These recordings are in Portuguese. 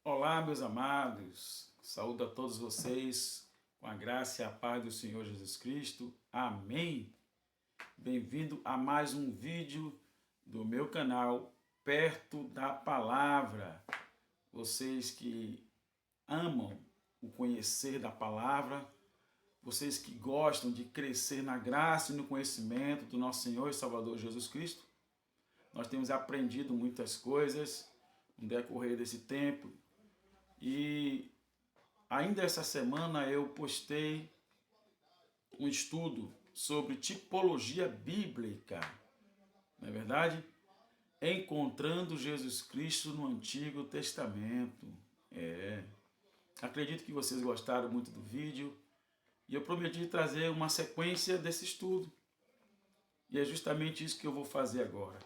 Olá, meus amados, saúdo a todos vocês com a graça e a paz do Senhor Jesus Cristo. Amém. Bem-vindo a mais um vídeo do meu canal Perto da Palavra. Vocês que amam o conhecer da palavra, vocês que gostam de crescer na graça e no conhecimento do nosso Senhor e Salvador Jesus Cristo, nós temos aprendido muitas coisas no decorrer desse tempo. E ainda essa semana eu postei um estudo sobre tipologia bíblica, não é verdade? Encontrando Jesus Cristo no Antigo Testamento. Acredito que vocês gostaram muito do vídeo e eu prometi trazer uma sequência desse estudo. E é justamente isso que eu vou fazer agora.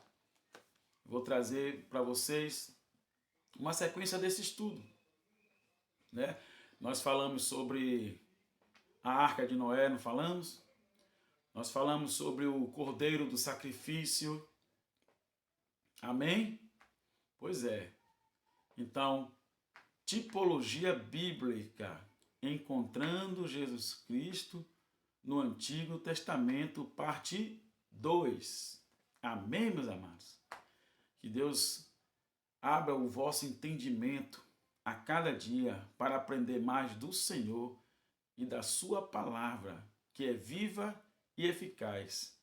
Vou trazer para vocês uma sequência desse estudo. Nós falamos sobre a Arca de Noé, não falamos? Nós falamos sobre o Cordeiro do Sacrifício. Amém? Pois é. Então, tipologia bíblica, encontrando Jesus Cristo no Antigo Testamento, parte 2. Amém, meus amados? Que Deus abra o vosso entendimento a cada dia para aprender mais do Senhor e da sua palavra, que é viva e eficaz.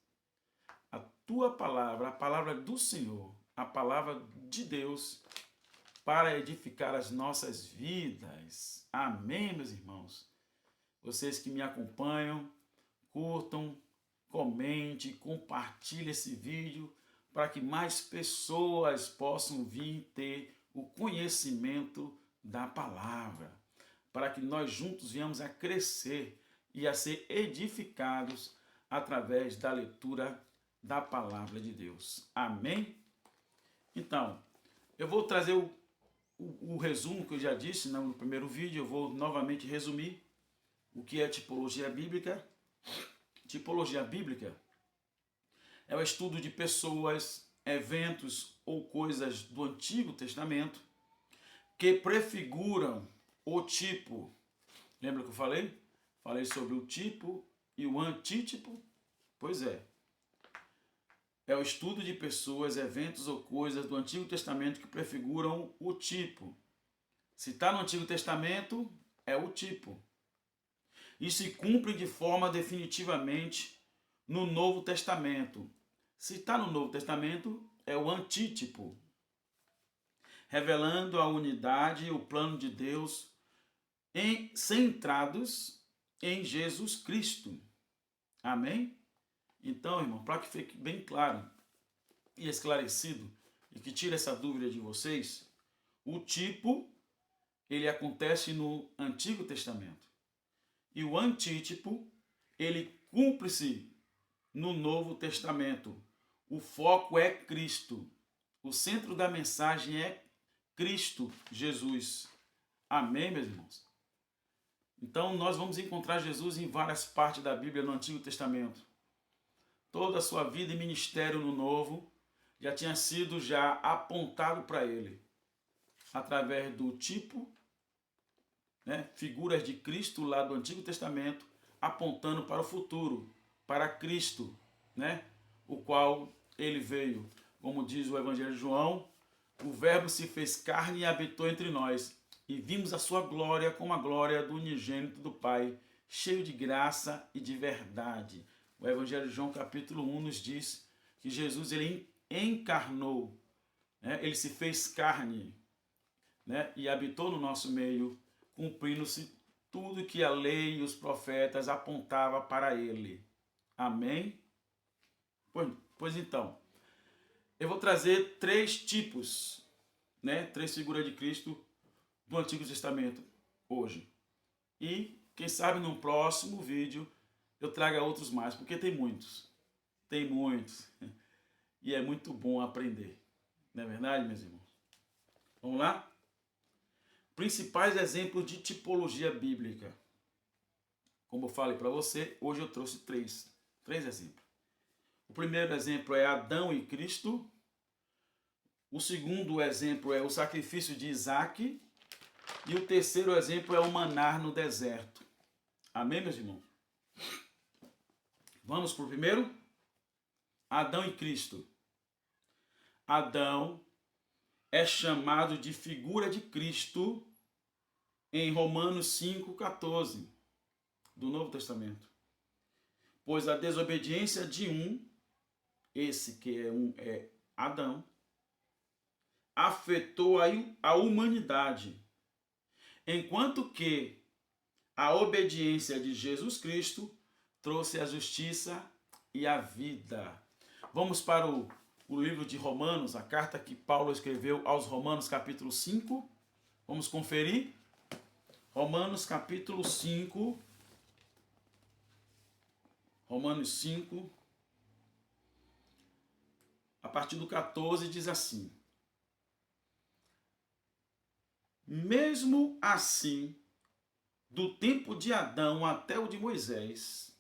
A tua palavra, a palavra do Senhor, a palavra de Deus, para edificar as nossas vidas. Amém, meus irmãos? Vocês que me acompanham, curtam, comente, compartilhem esse vídeo para que mais pessoas possam vir ter o conhecimento da palavra, para que nós juntos venhamos a crescer e a ser edificados através da leitura da palavra de Deus. Amém? Então, eu vou trazer o resumo que eu já disse no primeiro vídeo. Eu vou novamente resumir o que é tipologia bíblica. Tipologia bíblica é o estudo de pessoas, eventos ou coisas do Antigo Testamento que prefiguram o tipo. Lembra que eu falei? Falei sobre o tipo e o antítipo? Pois é. É o estudo de pessoas, eventos ou coisas do Antigo Testamento que prefiguram o tipo. Se está no Antigo Testamento, é o tipo. E se cumpre de forma definitivamente no Novo Testamento. Se está no Novo Testamento, é o antítipo, revelando a unidade e o plano de Deus centrados em Jesus Cristo. Amém? Então, irmão, para que fique bem claro e esclarecido e que tire essa dúvida de vocês, o tipo, ele acontece no Antigo Testamento. E o antítipo, ele cumpre-se no Novo Testamento. O foco é Cristo. O centro da mensagem é Cristo Jesus. Amém, meus irmãos? Então, nós vamos encontrar Jesus em várias partes da Bíblia no Antigo Testamento. Toda a sua vida e ministério no Novo já tinha sido apontado para ele. Através do tipo, figuras de Cristo lá do Antigo Testamento, apontando para o futuro, para Cristo, o qual ele veio. Como diz o Evangelho de João, o Verbo se fez carne e habitou entre nós, e vimos a sua glória como a glória do unigênito do Pai, cheio de graça e de verdade. O Evangelho de João, capítulo 1, nos diz que Jesus ele encarnou, ele se fez carne, e habitou no nosso meio, cumprindo-se tudo que a lei e os profetas apontavam para ele. Amém? Pois então, eu vou trazer 3 tipos, 3 figuras de Cristo do Antigo Testamento hoje. E, quem sabe, no próximo vídeo eu traga outros mais, porque tem muitos. Tem muitos. E é muito bom aprender. Não é verdade, meus irmãos? Vamos lá? Principais exemplos de tipologia bíblica. Como eu falei para você, hoje eu trouxe 3 exemplos. O primeiro exemplo é Adão e Cristo. O segundo exemplo é o sacrifício de Isaac. E o terceiro exemplo é o maná no deserto. Amém, meus irmãos? Vamos para o primeiro? Adão e Cristo. Adão é chamado de figura de Cristo em Romanos 5,14 do Novo Testamento. Pois a desobediência de esse que é Adão, afetou a humanidade, enquanto que a obediência de Jesus Cristo trouxe a justiça e a vida. Vamos para o livro de Romanos, a carta que Paulo escreveu aos Romanos, capítulo 5. Vamos conferir? Romanos, capítulo 5. Romanos 5, a partir do 14, diz assim: mesmo assim, do tempo de Adão até o de Moisés,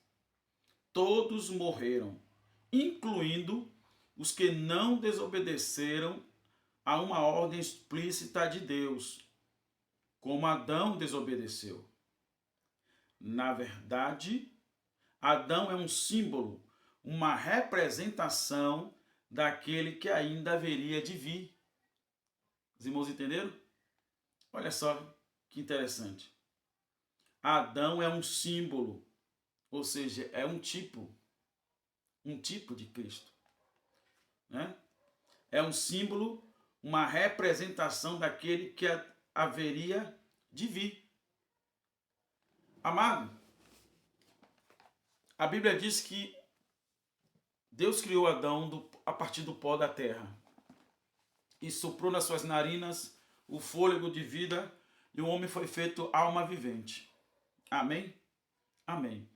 todos morreram, incluindo os que não desobedeceram a uma ordem explícita de Deus, como Adão desobedeceu. Na verdade, Adão é um símbolo, uma representação daquele que ainda haveria de vir. Os irmãos entenderam? Olha só que interessante. Adão é um símbolo, ou seja, é um tipo de Cristo, né? É um símbolo, uma representação daquele que haveria de vir. Amado, a Bíblia diz que Deus criou Adão a partir do pó da terra e soprou nas suas narinas o fôlego de vida e o homem foi feito alma vivente. Amém? Amém.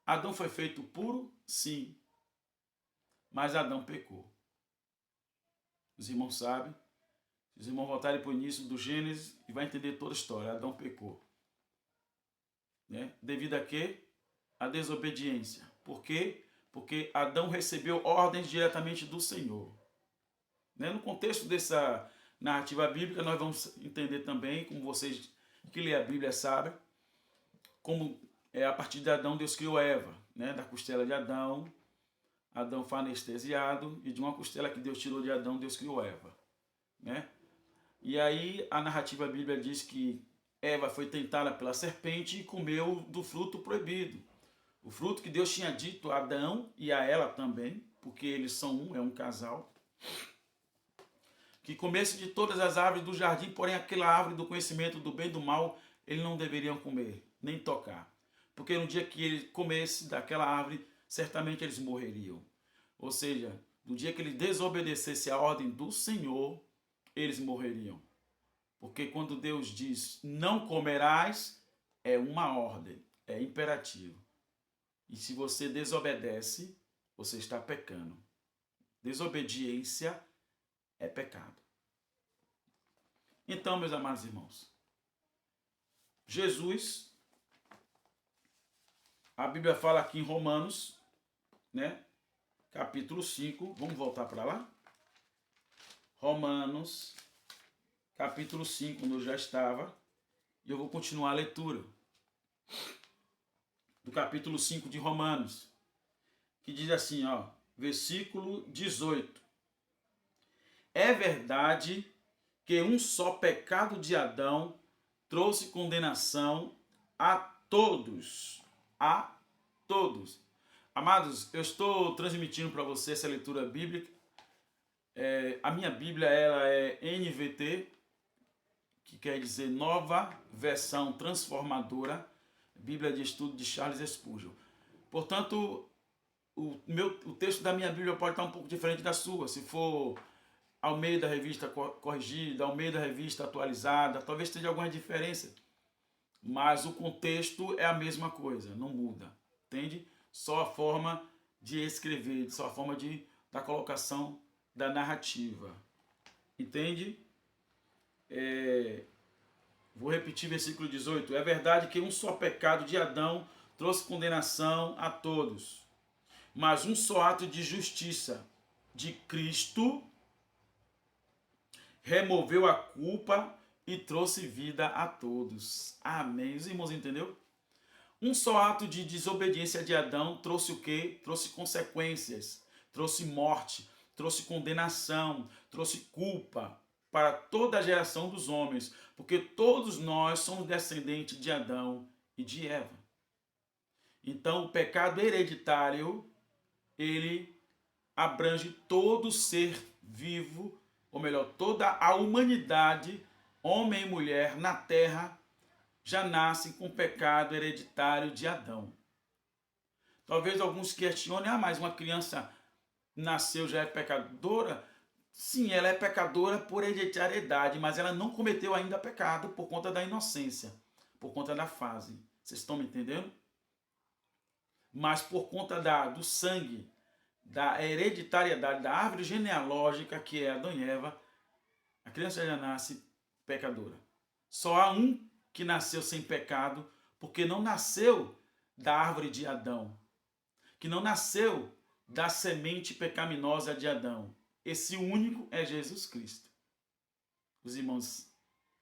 Adão foi feito puro? Sim. Mas Adão pecou. Os irmãos sabem. Se os irmãos voltarem para o início do Gênesis, e vai entender toda a história. Adão pecou. Né? Devido a quê? A desobediência. Por quê? Porque Adão recebeu ordens diretamente do Senhor. Né? No contexto dessa narrativa bíblica, nós vamos entender também, como vocês que lê a Bíblia sabem, como a partir de Adão Deus criou Eva, né? Da costela de Adão, Adão foi anestesiado, e de uma costela que Deus tirou de Adão, Deus criou Eva. Né? E aí a narrativa bíblica diz que Eva foi tentada pela serpente e comeu do fruto proibido. O fruto que Deus tinha dito a Adão e a ela também, porque eles são é um casal, que comesse de todas as árvores do jardim, porém aquela árvore do conhecimento do bem e do mal, eles não deveriam comer, nem tocar. Porque no dia que ele comesse daquela árvore, certamente eles morreriam. Ou seja, no dia que ele desobedecesse a ordem do Senhor, eles morreriam. Porque quando Deus diz, não comerás, é uma ordem, é imperativo. E se você desobedece, você está pecando. Desobediência é pecado. Então, meus amados irmãos, Jesus, a Bíblia fala aqui em Romanos, né, capítulo 5, vamos voltar para lá? Romanos, capítulo 5, onde eu já estava, e eu vou continuar a leitura do capítulo 5 de Romanos, que diz assim, ó, versículo 18. É verdade que um só pecado de Adão trouxe condenação a todos. A todos. Amados, eu estou transmitindo para você essa leitura bíblica. A minha Bíblia ela é NVT, que quer dizer Nova Versão Transformadora, Bíblia de Estudo de Charles Spurgeon. Portanto, o texto da minha Bíblia pode estar um pouco diferente da sua. Se for Almeida Revista Corrigida, Almeida Revista Atualizada, talvez tenha alguma diferença. Mas o contexto é a mesma coisa, não muda. Entende? Só a forma de escrever, só a forma da colocação da narrativa. Entende? Vou repetir versículo 18. É verdade que um só pecado de Adão trouxe condenação a todos. Mas um só ato de justiça de Cristo removeu a culpa e trouxe vida a todos. Amém. Os irmãos entenderam? Um só ato de desobediência de Adão trouxe o quê? Trouxe consequências, trouxe morte, trouxe condenação, trouxe culpa para toda a geração dos homens, porque todos nós somos descendentes de Adão e de Eva. Então, o pecado hereditário, ele abrange todo ser vivo, ou melhor, toda a humanidade, homem e mulher na terra, já nascem com o pecado hereditário de Adão. Talvez alguns questionem, mas uma criança nasceu já é pecadora? Sim, ela é pecadora por hereditariedade, mas ela não cometeu ainda pecado por conta da inocência, por conta da fase. Vocês estão me entendendo? Mas por conta do sangue, da hereditariedade, da árvore genealógica que é Adão e Eva, a criança já nasce pecadora. Só há um que nasceu sem pecado, porque não nasceu da árvore de Adão, que não nasceu da semente pecaminosa de Adão. Esse único é Jesus Cristo. Os irmãos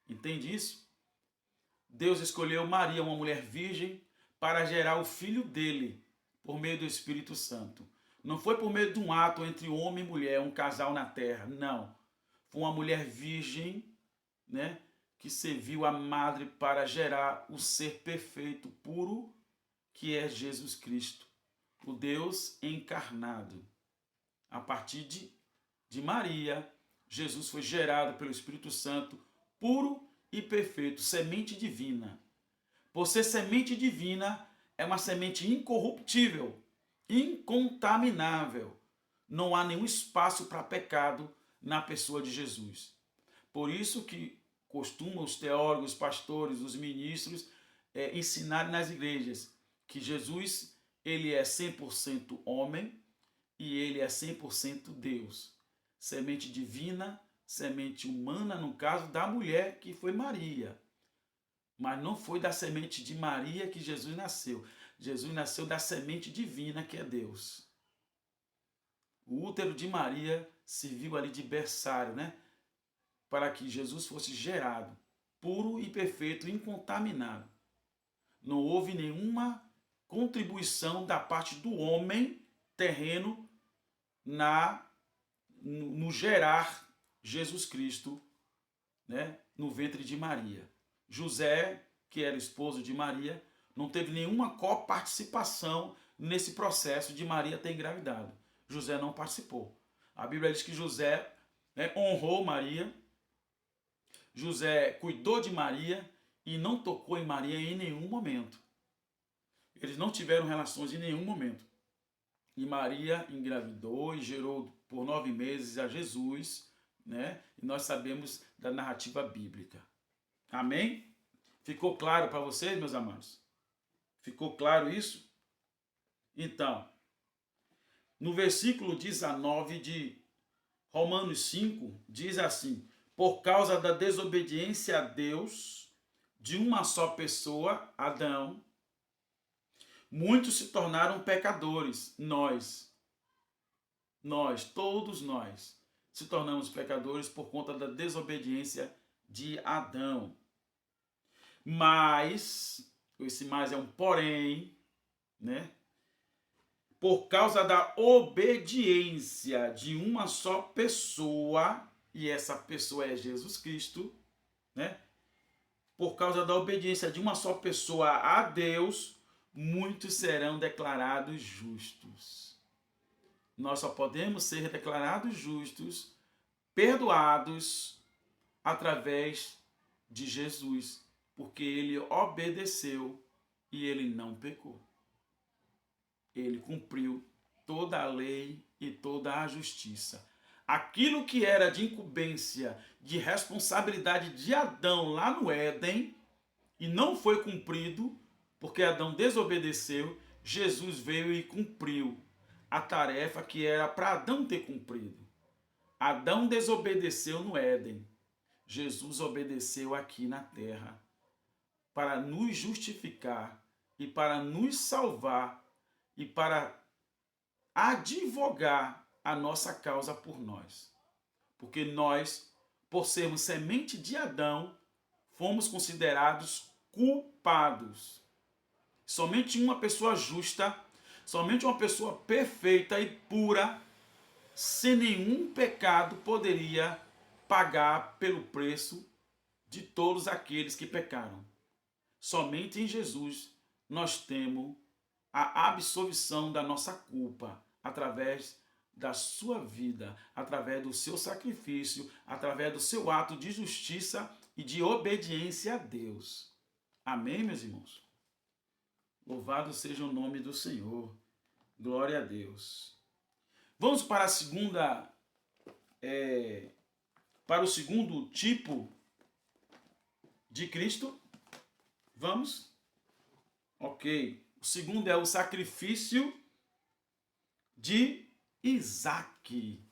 entendem isso? Deus escolheu Maria, uma mulher virgem, para gerar o filho dele, por meio do Espírito Santo. Não foi por meio de um ato entre homem e mulher, um casal na terra, não. Foi uma mulher virgem, né, que serviu a madre para gerar o ser perfeito, puro, que é Jesus Cristo, o Deus encarnado. A partir de Maria, Jesus foi gerado pelo Espírito Santo, puro e perfeito, semente divina. Por ser semente divina, é uma semente incorruptível, incontaminável. Não há nenhum espaço para pecado na pessoa de Jesus. Por isso que costumam os teólogos, os pastores, os ministros ensinarem nas igrejas que Jesus, ele é 100% homem e ele é 100% Deus. Semente divina, semente humana, no caso da mulher que foi Maria. Mas não foi da semente de Maria que Jesus nasceu. Jesus nasceu da semente divina que é Deus. O útero de Maria serviu ali de berçário, né? Para que Jesus fosse gerado, puro e perfeito, incontaminado. Não houve nenhuma contribuição da parte do homem terreno no gerar Jesus Cristo, né, no ventre de Maria. José, que era esposo de Maria, não teve nenhuma coparticipação nesse processo de Maria ter engravidado. José não participou. A Bíblia diz que José, né, honrou Maria, José cuidou de Maria e não tocou em Maria em nenhum momento. Eles não tiveram relações em nenhum momento. E Maria engravidou e gerou por 9 meses a Jesus, né? E nós sabemos da narrativa bíblica. Amém? Ficou claro para vocês, meus amados? Ficou claro isso? Então, no versículo 19 de Romanos 5, diz assim: por causa da desobediência a Deus de uma só pessoa, Adão, muitos se tornaram pecadores. Todos nós, se tornamos pecadores por conta da desobediência de Adão. Mas, esse mais é um porém, né? Por causa da obediência de uma só pessoa, e essa pessoa é Jesus Cristo, né? Por causa da obediência de uma só pessoa a Deus, muitos serão declarados justos. Nós só podemos ser declarados justos, perdoados, através de Jesus, porque ele obedeceu e ele não pecou. Ele cumpriu toda a lei e toda a justiça. Aquilo que era de incumbência, de responsabilidade de Adão lá no Éden, e não foi cumprido, porque Adão desobedeceu, Jesus veio e cumpriu a tarefa que era para Adão ter cumprido. Adão desobedeceu no Éden. Jesus obedeceu aqui na terra para nos justificar e para nos salvar e para advogar a nossa causa por nós. Porque nós, por sermos semente de Adão, fomos considerados culpados. Somente uma pessoa justa, somente uma pessoa perfeita e pura, sem nenhum pecado, poderia pagar pelo preço de todos aqueles que pecaram. Somente em Jesus nós temos a absolvição da nossa culpa, através da sua vida, através do seu sacrifício, através do seu ato de justiça e de obediência a Deus. Amém, meus irmãos? Louvado seja o nome do Senhor. Glória a Deus. Vamos para para o segundo tipo de Cristo? Vamos? Ok. O segundo é o sacrifício de Isaque.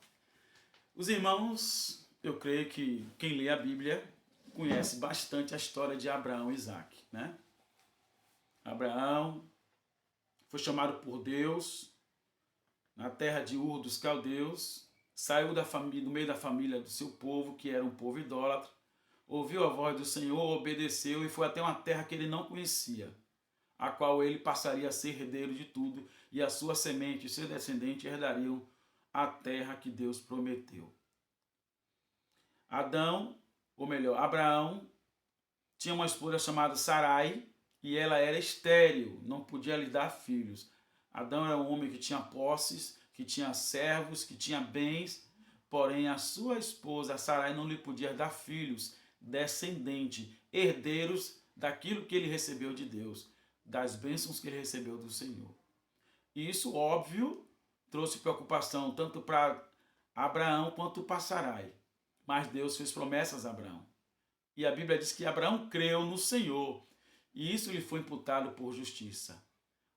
Os irmãos, eu creio que quem lê a Bíblia conhece bastante a história de Abraão e Isaque, né? Abraão foi chamado por Deus na terra de Ur dos Caldeus, saiu do meio da família do seu povo, que era um povo idólatra, ouviu a voz do Senhor, obedeceu e foi até uma terra que ele não conhecia, a qual ele passaria a ser herdeiro de tudo, e a sua semente e seu descendente herdariam a terra que Deus prometeu. Abraão tinha uma esposa chamada Sarai, e ela era estéril, não podia lhe dar filhos. Adão era um homem que tinha posses, que tinha servos, que tinha bens, porém a sua esposa Sarai não lhe podia dar filhos, descendente, herdeiros daquilo que ele recebeu de Deus, das bênçãos que ele recebeu do Senhor. E isso, óbvio, trouxe preocupação tanto para Abraão quanto para Sarai. Mas Deus fez promessas a Abraão. E a Bíblia diz que Abraão creu no Senhor, e isso lhe foi imputado por justiça.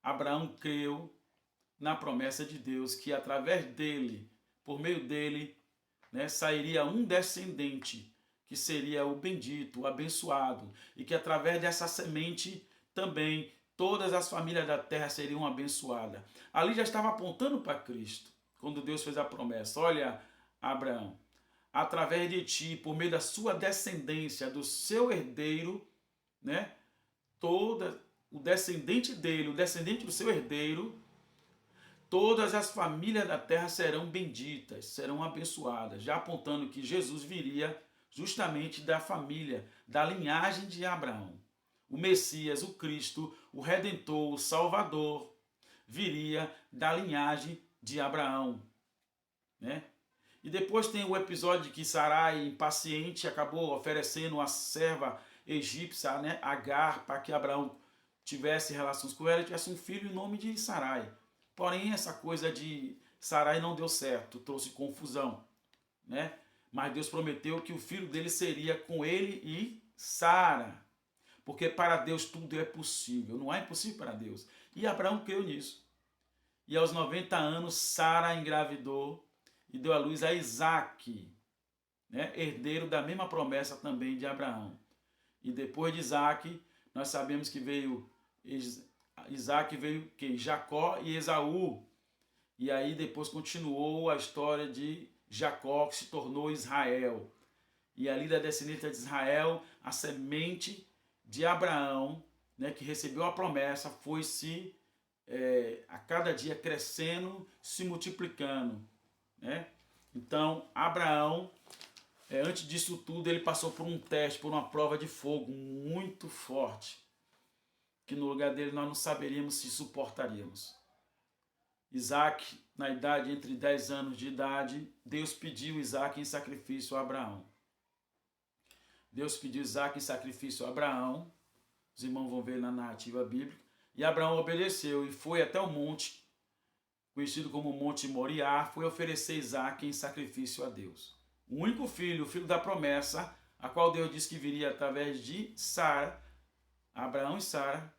Abraão creu na promessa de Deus, que através dele, por meio dele, sairia um descendente, que seria o bendito, o abençoado, e que através dessa semente também todas as famílias da terra seriam abençoadas. Ali já estava apontando para Cristo, quando Deus fez a promessa. Olha, Abraão, através de ti, por meio da sua descendência, do seu herdeiro, o descendente dele, o descendente do seu herdeiro, todas as famílias da terra serão benditas, serão abençoadas, já apontando que Jesus viria justamente da família, da linhagem de Abraão. O Messias, o Cristo, o Redentor, o Salvador, viria da linhagem de Abraão, E depois tem o episódio de que Sarai, impaciente, acabou oferecendo a serva egípcia, Agar, para que Abraão tivesse relações com ela e tivesse um filho em nome de Sarai. Porém, essa coisa de Sarai não deu certo, trouxe confusão, Mas Deus prometeu que o filho dele seria com ele e Sara, porque para Deus tudo é possível, não é impossível para Deus. E Abraão creu nisso. E aos 90 anos, Sara engravidou e deu à luz a Isaque, herdeiro da mesma promessa também de Abraão. E depois de Isaque, nós sabemos que veio Jacó e Esaú. E aí depois continuou a história de Jacó, que se tornou Israel. E ali da descendência de Israel, a semente de Abraão, que recebeu a promessa, foi a cada dia crescendo, se multiplicando. Então, Abraão, antes disso tudo, ele passou por um teste, por uma prova de fogo muito forte, que no lugar dele nós não saberíamos se suportaríamos. Isaac, na idade entre 10 anos de idade, Deus pediu Isaac em sacrifício a Abraão. Deus pediu Isaac em sacrifício a Abraão, os irmãos vão ver na narrativa bíblica, e Abraão obedeceu e foi até o monte, conhecido como Monte Moriá, foi oferecer Isaac em sacrifício a Deus. O único filho, o filho da promessa, a qual Deus disse que viria através de Sara, Abraão e Sara,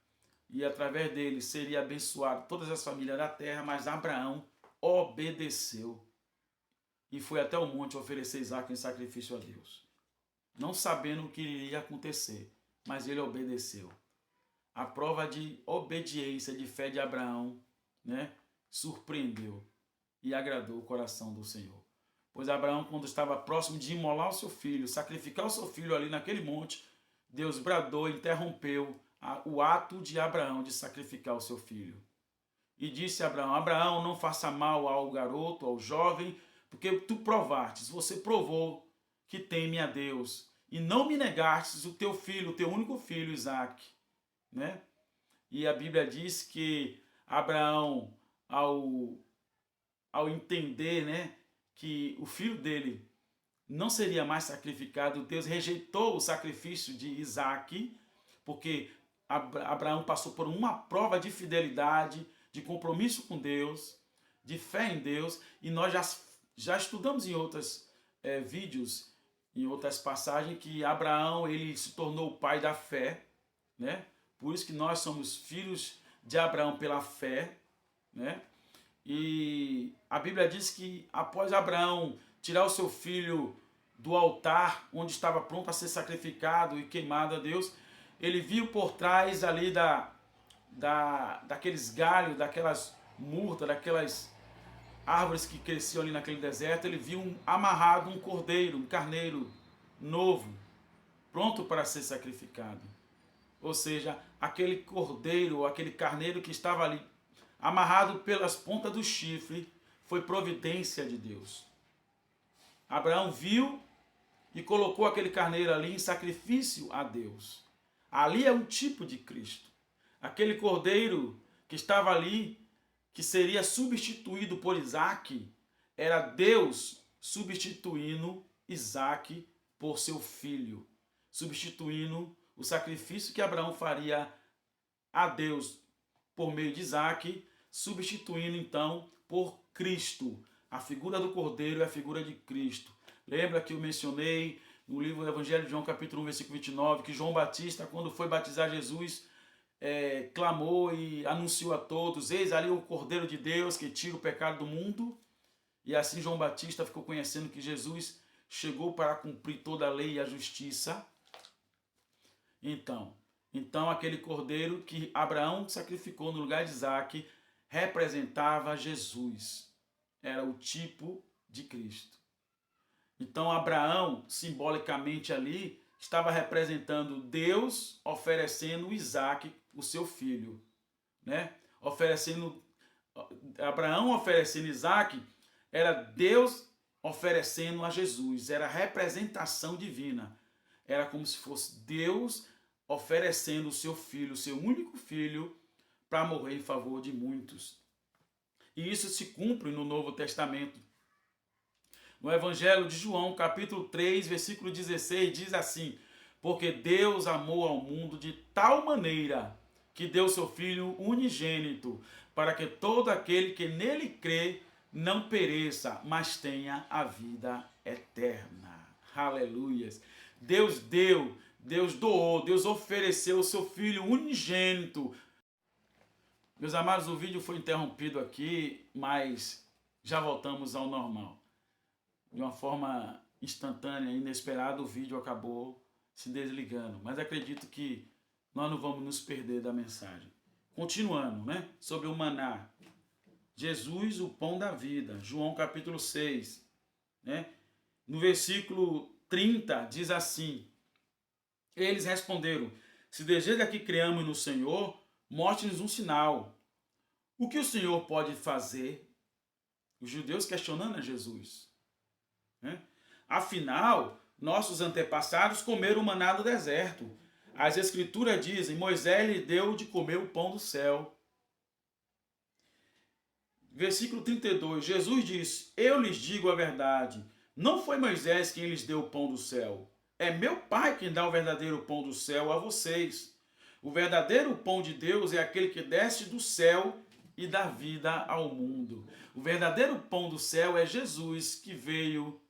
e através dele seria abençoado todas as famílias da terra, mas Abraão obedeceu e foi até o monte oferecer Isaac em sacrifício a Deus, não sabendo o que iria acontecer, mas ele obedeceu. A prova de obediência, de fé de Abraão, surpreendeu e agradou o coração do Senhor. Pois Abraão, quando estava próximo de imolar o seu filho, sacrificar o seu filho ali naquele monte, Deus bradou, interrompeu o ato de Abraão de sacrificar o seu filho. E disse a Abraão: Abraão, não faça mal ao garoto, ao jovem, porque tu provastes, você provou que teme a Deus, e não me negastes o teu filho, o teu único filho, Isaque. Né? E a Bíblia diz que Abraão, ao entender, né, que o filho dele não seria mais sacrificado, Deus rejeitou o sacrifício de Isaque, porque Abraão passou por uma prova de fidelidade, de compromisso com Deus, de fé em Deus, e nós já estudamos em outros vídeos, em outras passagens, que Abraão ele se tornou o pai da fé, né? Por isso que nós somos filhos de Abraão pela fé, né? E a Bíblia diz que após Abraão tirar o seu filho do altar, onde estava pronto a ser sacrificado e queimado a Deus, ele viu por trás ali daqueles galhos, daquelas murtas, daquelas árvores que cresciam ali naquele deserto, ele viu amarrado um cordeiro, um carneiro novo, pronto para ser sacrificado. Ou seja, aquele cordeiro, aquele carneiro que estava ali amarrado pelas pontas do chifre, foi providência de Deus. Abraão viu e colocou aquele carneiro ali em sacrifício a Deus. Ali é um tipo de Cristo. Aquele cordeiro que estava ali, que seria substituído por Isaque, era Deus substituindo Isaque por seu filho, substituindo o sacrifício que Abraão faria a Deus por meio de Isaque, substituindo então por Cristo. A figura do cordeiro é a figura de Cristo. Lembra que eu mencionei no livro do Evangelho de João, capítulo 1, versículo 29, que João Batista, quando foi batizar Jesus, clamou e anunciou a todos: eis ali o Cordeiro de Deus que tira o pecado do mundo. E assim João Batista ficou conhecendo que Jesus chegou para cumprir toda a lei e a justiça. Então aquele cordeiro que Abraão sacrificou no lugar de Isaque representava Jesus. Era o tipo de Cristo. Então Abraão, simbolicamente ali, estava representando Deus oferecendo Isaque, o seu filho. Né? Abraão oferecendo Isaque, era Deus oferecendo a Jesus. Era a representação divina. Era como se fosse Deus oferecendo o seu filho, o seu único filho, para morrer em favor de muitos. E isso se cumpre no Novo Testamento. No Evangelho de João, capítulo 3, versículo 16, diz assim: porque Deus amou ao mundo de tal maneira que deu seu Filho unigênito, para que todo aquele que nele crê não pereça, mas tenha a vida eterna. Aleluias! Deus deu, Deus doou, Deus ofereceu o seu Filho unigênito. Meus amados, o vídeo foi interrompido aqui, mas já voltamos ao normal. De uma forma instantânea, inesperada, o vídeo acabou se desligando. Mas acredito que nós não vamos nos perder da mensagem. Continuando, né? Sobre o maná. Jesus, o pão da vida. João capítulo 6. Né? No versículo 30 diz assim: eles responderam: se deseja que creamos no Senhor, mostre-nos um sinal. O que o Senhor pode fazer? Os judeus questionando a Jesus. Né? Afinal, nossos antepassados comeram o maná do deserto. As escrituras dizem: Moisés lhe deu de comer o pão do céu. Versículo 32, Jesus disse: eu lhes digo a verdade, não foi Moisés quem lhes deu o pão do céu. É meu Pai quem dá o verdadeiro pão do céu a vocês. O verdadeiro pão de Deus é aquele que desce do céu e dá vida ao mundo. O verdadeiro pão do céu é Jesus, que veio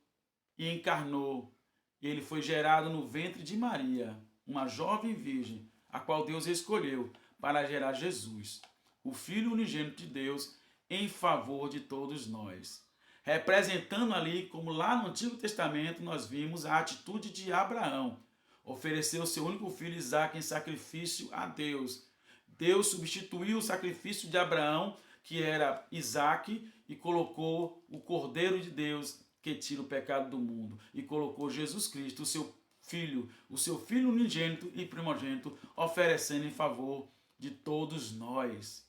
e encarnou. E ele foi gerado no ventre de Maria, uma jovem virgem, a qual Deus escolheu para gerar Jesus, o Filho unigênito de Deus, em favor de todos nós. Representando ali, como lá no Antigo Testamento nós vimos a atitude de Abraão. Ofereceu o seu único filho Isaque em sacrifício a Deus. Deus substituiu o sacrifício de Abraão, que era Isaque, e colocou o Cordeiro de Deus, que tira o pecado do mundo. E colocou Jesus Cristo, o seu Filho, o seu Filho unigênito e primogênito, oferecendo em favor de todos nós.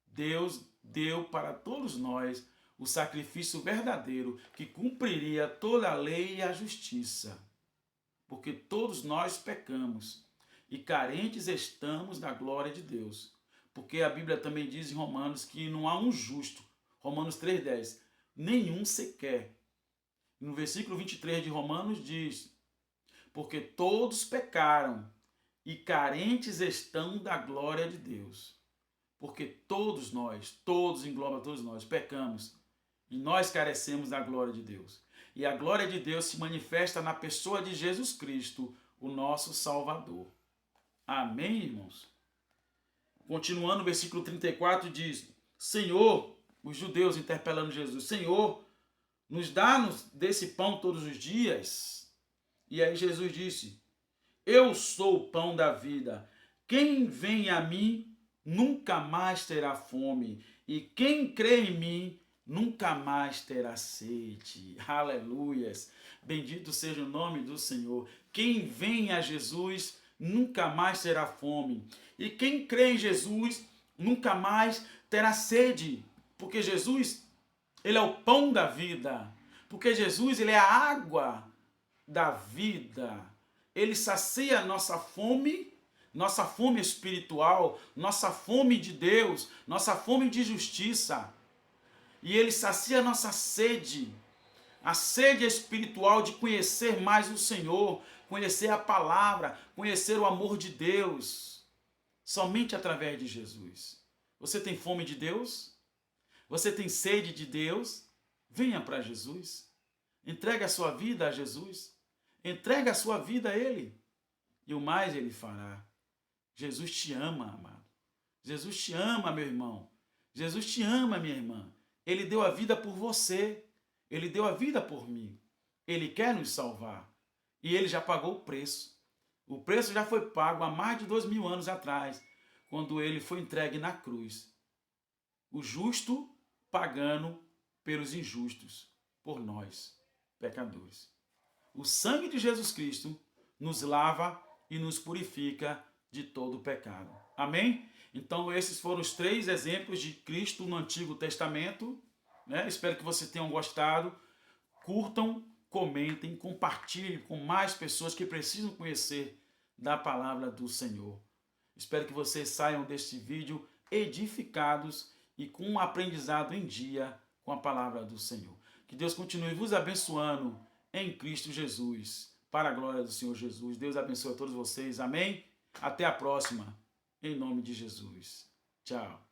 Deus deu para todos nós o sacrifício verdadeiro que cumpriria toda a lei e a justiça. Porque todos nós pecamos e carentes estamos da glória de Deus. Porque a Bíblia também diz em Romanos que não há um justo. Romanos 3,10. Nenhum sequer. No versículo 23 de Romanos diz: porque todos pecaram e carentes estão da glória de Deus. Porque todos nós, todos engloba todos nós, pecamos e nós carecemos da glória de Deus. E a glória de Deus se manifesta na pessoa de Jesus Cristo, o nosso Salvador. Amém, irmãos? Continuando, o versículo 34 diz: Senhor, os judeus interpelando Jesus, Senhor, nos dá-nos desse pão todos os dias. E aí Jesus disse: eu sou o pão da vida. Quem vem a mim nunca mais terá fome, e quem crê em mim nunca mais terá sede. Aleluias! Bendito seja o nome do Senhor. Quem vem a Jesus nunca mais terá fome, e quem crê em Jesus nunca mais terá sede, porque Jesus, ele é o pão da vida, porque Jesus, ele é a água da vida. Ele sacia nossa fome espiritual, nossa fome de Deus, nossa fome de justiça. E ele sacia nossa sede, a sede espiritual de conhecer mais o Senhor, conhecer a palavra, conhecer o amor de Deus, somente através de Jesus. Você tem fome de Deus? Você tem sede de Deus? Venha para Jesus. Entregue a sua vida a Jesus. Entregue a sua vida a Ele. E o mais Ele fará. Jesus te ama, amado. Jesus te ama, meu irmão. Jesus te ama, minha irmã. Ele deu a vida por você. Ele deu a vida por mim. Ele quer nos salvar. E Ele já pagou o preço. O preço já foi pago há mais de 2000 anos atrás, quando Ele foi entregue na cruz. O justo pagando pelos injustos, por nós, pecadores. O sangue de Jesus Cristo nos lava e nos purifica de todo o pecado. Amém? Então esses foram os 3 exemplos de Cristo no Antigo Testamento. Espero que vocês tenham gostado. Curtam, comentem, compartilhem com mais pessoas que precisam conhecer da palavra do Senhor. Espero que vocês saiam deste vídeo edificados e com um aprendizado em dia com a palavra do Senhor. Que Deus continue vos abençoando em Cristo Jesus, para a glória do Senhor Jesus. Deus abençoe a todos vocês. Amém? Até a próxima, em nome de Jesus. Tchau.